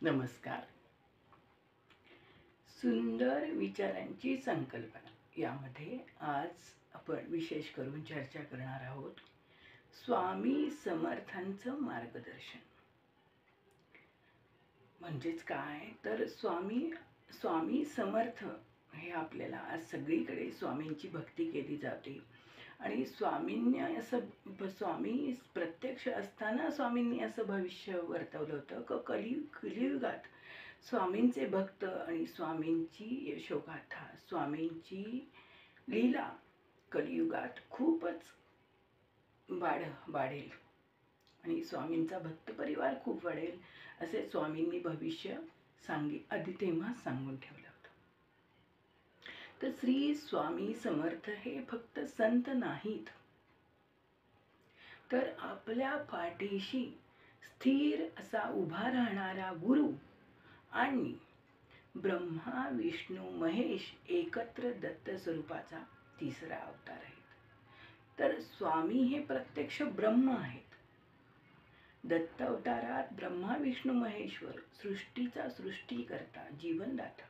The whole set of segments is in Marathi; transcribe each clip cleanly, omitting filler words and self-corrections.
नमस्कार. सुंदर विचारांची संकल्पना यामध्ये आज आपण विशेष करून चर्चा करणार आहोत स्वामी समर्थांचं मार्गदर्शन. म्हणजेच काय तर स्वामी स्वामी समर्थ हे आपल्याला आज सगळीकडे स्वामींची भक्ती केली जाते आणि स्वामींनी असं स्वामी प्रत्यक्ष असताना स्वामींनी असं भविष्य वर्तवलं होतं की कलियुगात स्वामींचे भक्त आणि स्वामींची यशोगाथा स्वामींची लीला कलियुगात खूपच वाढेल आणि स्वामींचा भक्त परिवार खूप वाढेल असे स्वामींनी भविष्य आधी तेव्हाच सांगून ठेवलं होतं. तर श्री स्वामी समर्थ हे फक्त संत नाहीत, तर आपल्या पाठीशी स्थिर असा उभा राहणारा गुरु आणि ब्रह्मा विष्णू महेश एकत्र दत्त स्वरूपाचा तिसरा अवतार आहे. तर स्वामी हे प्रत्यक्ष ब्रह्म आहेत. दत्त अवतारात ब्रह्मा विष्णू महेश्वर सृष्टीचा सृष्टीकर्ता जीवनदाता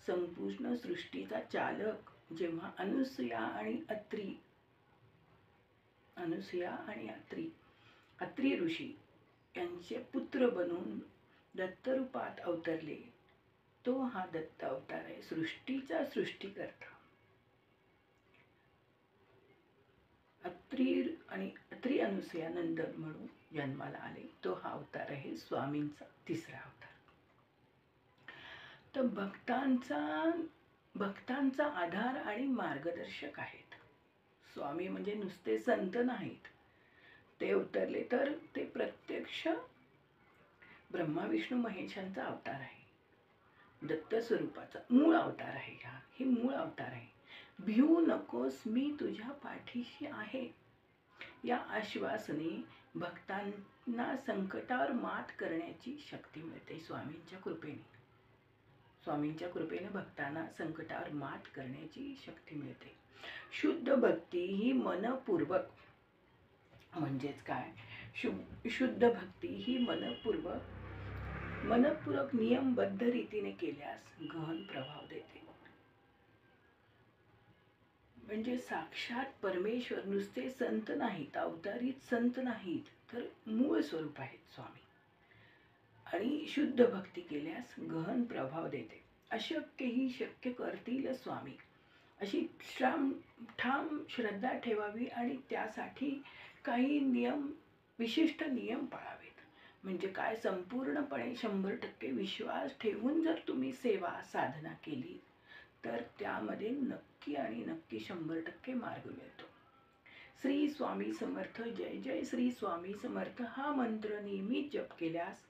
संपूर्ण सृष्टीचा चालक जेव्हा अनुसूया आणि अत्री ऋषी यांचे पुत्र बनून दत्तरूपात अवतरले, तो हा दत्त अवतार आहे. सृष्टीचा सृष्टीकर्ता अत्री अनुसूया नंदन म्हणून जन्माला आले, तो हा अवतार आहे स्वामींचा तिसरा अवतार. तर भक्तांचा आधार आणि मार्गदर्शक आहेत. स्वामी म्हणजे नुसते संत नाहीत, ते अवतरले तर ते प्रत्यक्ष ब्रह्मा विष्णू महेशांचा अवतार आहे. दत्त स्वरूपाचा मूळ अवतार आहे. हे मूळ अवतार आहे. भिऊ नकोस, मी तुझ्या पाठीशी आहे या आश्वासने भक्तांना संकटावर मात करण्याची शक्ती मिळते. स्वामींच्या कृपेने भक्तांना संकटावर मात करण्याची शक्ती मिळते. शुद्ध भक्ती ही मनपूर्वक, म्हणजेच काय, शुद्ध भक्ती ही मनपूर्वक नियमबद्ध रीतीने केल्यास गहन प्रभाव देते. म्हणजे साक्षात परमेश्वर नुसते संत नाहीत, अवतारित संत नाहीत, तर मूळ स्वरूप आहेत स्वामी. आणि शुद्ध भक्ती केल्यास गहन प्रभाव देते. अशक्य ही शक्य करतील स्वामी, अशी ठाम श्रद्धा ठेवावी आणि त्यासाठी काही विशिष्ट नियम पाळावेत. म्हणजे काय, संपूर्णपणे 100% विश्वास ठेवून जर तुम्ही सेवा साधना केली तर त्यामध्ये नक्की 100% मार्ग मिळतो. श्री स्वामी समर्थ, जय जय श्री स्वामी समर्थ हा मंत्र नेहमी जप केल्यास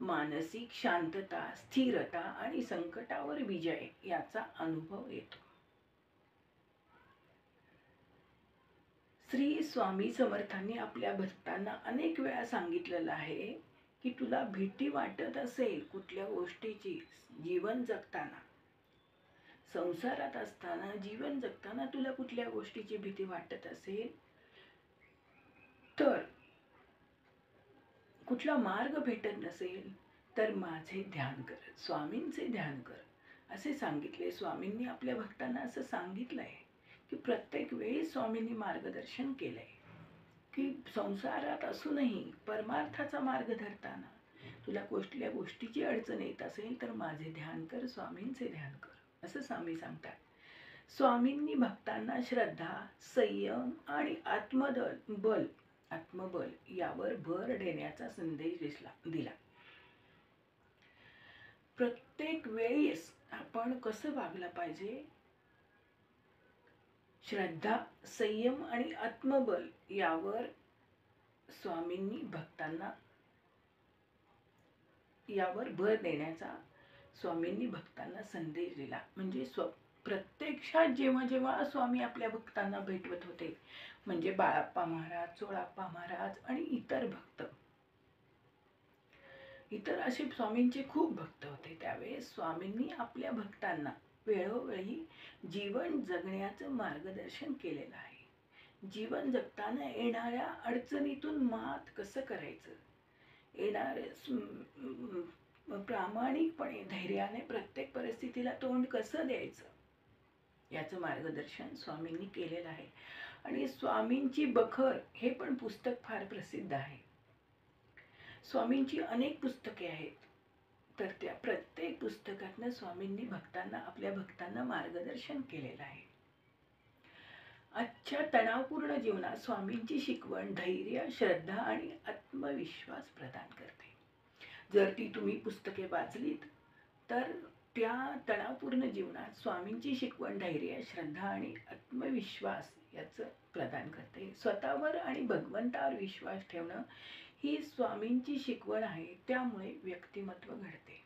मानसिक शांतता, स्थिरता आणि संकटावर विजय याचा अनुभव येतो. श्री स्वामी समर्थांनी आपल्या भक्तांना अनेक वेळा सांगितलेलं आहे की तुला भीती वाटत असेल कुठल्या गोष्टीची, जीवन जगताना, संसारात असताना, जीवन जगताना तुला कुठल्या गोष्टीची भीती वाटत असेल तर, कुठला मार्ग भेटत नसेल तर माझे ध्यान कर, स्वामींचे ध्यान कर असे सांगितले. स्वामींनी आपल्या भक्तांना असं सांगितलंय की प्रत्येक वेळी स्वामींनी मार्गदर्शन केलंय की संसारात असूनही परमार्थाचा मार्ग धरताना तुला कुठल्या गोष्टीची अडचण येत असेल तर माझे ध्यान कर, स्वामींचे ध्यान कर असं स्वामी सांगतात. स्वामींनी भक्तांना श्रद्धा, संयम आणि आत्मबल यावर भर देण्याचा संदेश दिला. प्रत्येक वेळेस आपण कसं वागलं पाहिजे, श्रद्धा, संयम आणि आत्मबल यावर स्वामींनी भक्तांना यावर भर देण्याचा स्वामींनी भक्तांना संदेश दिला. म्हणजे प्रत्यक्षात जेव्हा जेव्हा स्वामी आपल्या भक्तांना भेटवत होते, म्हणजे बाळाप्पा महाराज, चोळाप्पा महाराज आणि इतर असे स्वामींचे खूप भक्त होते, त्यावेळेस स्वामींनी आपल्या भक्तांना वेळोवेळी जीवन जगण्याचं मार्गदर्शन केलेलं आहे. जीवन जगताना येणाऱ्या अडचणीतून मात कसं करायचं, प्रामाणिकपणे धैर्याने प्रत्येक परिस्थितीला तोंड कसं द्यायचं याचं मार्गदर्शन स्वामींनी केलेलं आहे. आणि स्वामींची बखर हे पण पुस्तक फार प्रसिद्ध आहे. स्वामींची अनेक पुस्तके आहेत, तर त्या प्रत्येक पुस्तकातनं स्वामींनी आपल्या भक्तांना मार्गदर्शन केलेलं आहे. आजच्या तणावपूर्ण जीवनात स्वामींची शिकवण धैर्य, श्रद्धा आणि आत्मविश्वास प्रदान करते. जर ती तुम्ही पुस्तके वाचलीत तर त्या तणावपूर्ण जीवनात स्वामींची शिकवण धैर्य, श्रद्धा आणि आत्मविश्वास याचं प्रदान करते. स्वतःवर आणि भगवंतावर विश्वास ठेवणं ही स्वामींची शिकवण आहे. त्यामुळे व्यक्तिमत्व घडते.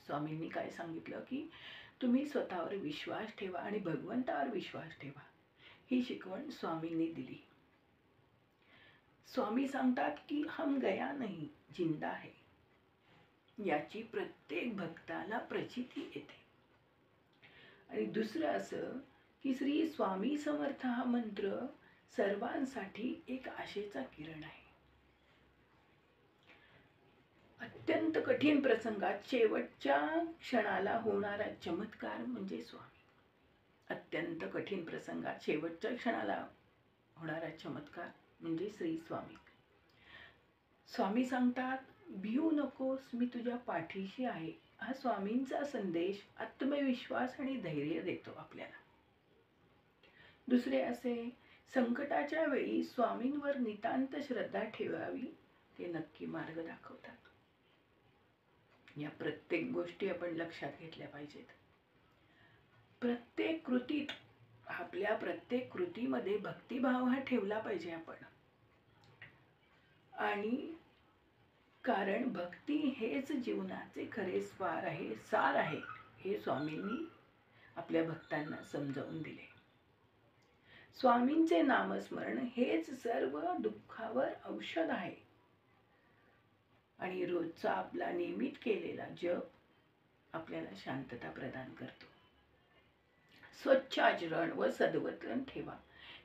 स्वामींनी काय सांगितलं की तुम्ही स्वतःवर विश्वास ठेवा आणि भगवंतावर विश्वास ठेवा, ही शिकवण स्वामींनी दिली. स्वामी सांगतात की हम गया नहीं, जिंदा है, याची प्रत्येक भक्ताला प्रचिती येते. आणि दुसरं असं की श्री स्वामी समर्थ हा मंत्र सर्वांसाठी एक आशेचा किरण आहे. अत्यंत कठीण प्रसंगात शेवटच्या क्षणाला होणारा चमत्कार म्हणजे स्वामी. अत्यंत कठीण प्रसंगात शेवटच्या क्षणाला होणारा चमत्कार म्हणजे श्री स्वामी. स्वामी सांगतात, भिऊ नकोस, मी तुझ्या पाठीशी आहे. हा स्वामींचा संदेश आत्मविश्वास आणि धैर्य देतो आपल्याला. दुसरे असे, संकटाच्या वेळी स्वामींवर नितांत श्रद्धा ठेवावी, ते नक्की मार्ग दाखवतात. या प्रत्येक गोष्टी आपण लक्षात घेतल्या पाहिजेत. प्रत्येक कृतीत, आपल्या प्रत्येक कृतीमध्ये भक्तिभाव हा ठेवला पाहिजे आपण. आणि कारण भक्ती हेच जीवनाचे खरे सार आहे, हे स्वामींनी आपल्या भक्तांना समजावून दिले. स्वामींचे नामस्मरण हेच सर्व दुःखावर औषध आहे. आणि रोजचा आपला नियमित केलेला जप आपल्याला शांतता प्रदान करतो. स्वच्छ आचरण व सद्वर्तन ठेवा,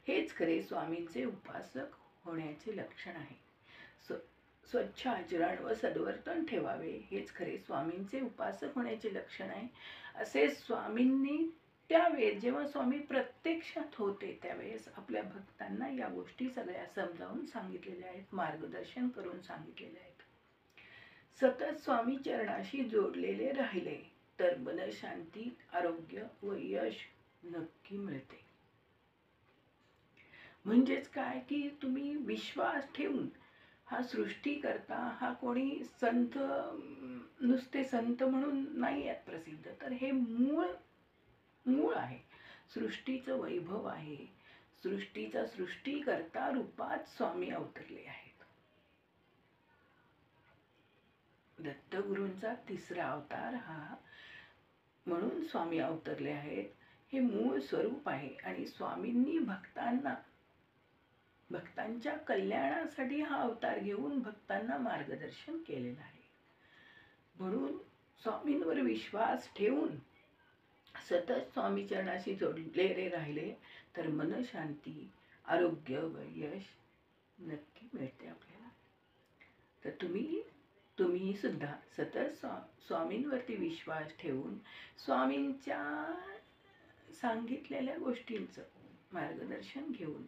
हेच खरे स्वामींचे उपासक होण्याचे लक्षण आहे. स्वच्छ आचरण व सद्वर्तन ठेवावे, हेच खरे स्वामींचे उपासक होण्याचे लक्षण आहे. असे स्वामींनी त्यावेळेस, जेव्हा स्वामी प्रत्यक्षात होते, त्यावेळेस आपल्या भक्तांना या गोष्टी सगळ्या समजावून सांगितलेल्या आहेत, मार्गदर्शन करून सांगितलेले आहेत. सतत स्वामी चरणाशी जोडलेले राहिले तर मनशांती, आरोग्य व यश नक्की मिळते. म्हणजेच काय की तुम्ही विश्वास ठेवून, हा सृष्टीकर्ता हा कोणी संत, नुसते संत म्हणून नाही आहेत प्रसिद्ध, तर हे मूळ आहे, सृष्टीचं वैभव आहे. सृष्टीचा सृष्टीकर्ता रूपात स्वामी अवतरले आहेत. दत्तगुरूंचा तिसरा अवतार हा म्हणून स्वामी अवतरले आहेत, हे मूळ स्वरूप आहे. आणि स्वामींनी भक्तांच्या कल्याणासाठी हा अवतार घेऊन भक्तांना मार्गदर्शन केलेलं आहे. म्हणून स्वामींवर विश्वास ठेवून सतत स्वामी चरणाशी जोडलेले राहिले तर मनशांती, आरोग्य व यश नक्की मिळते आपल्याला. तर तुम्ही सुद्धा सतत स्वामींवरती विश्वास ठेवून स्वामींच्या सांगितलेल्या गोष्टींचं मार्गदर्शन घेऊन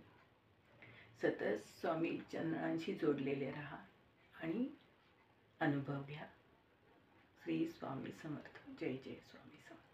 सतत स्वामी चरणांशी जोडलेले राहा आणि अनुभव घ्या. श्री स्वामी समर्थ. जय जय स्वामी समर्थ.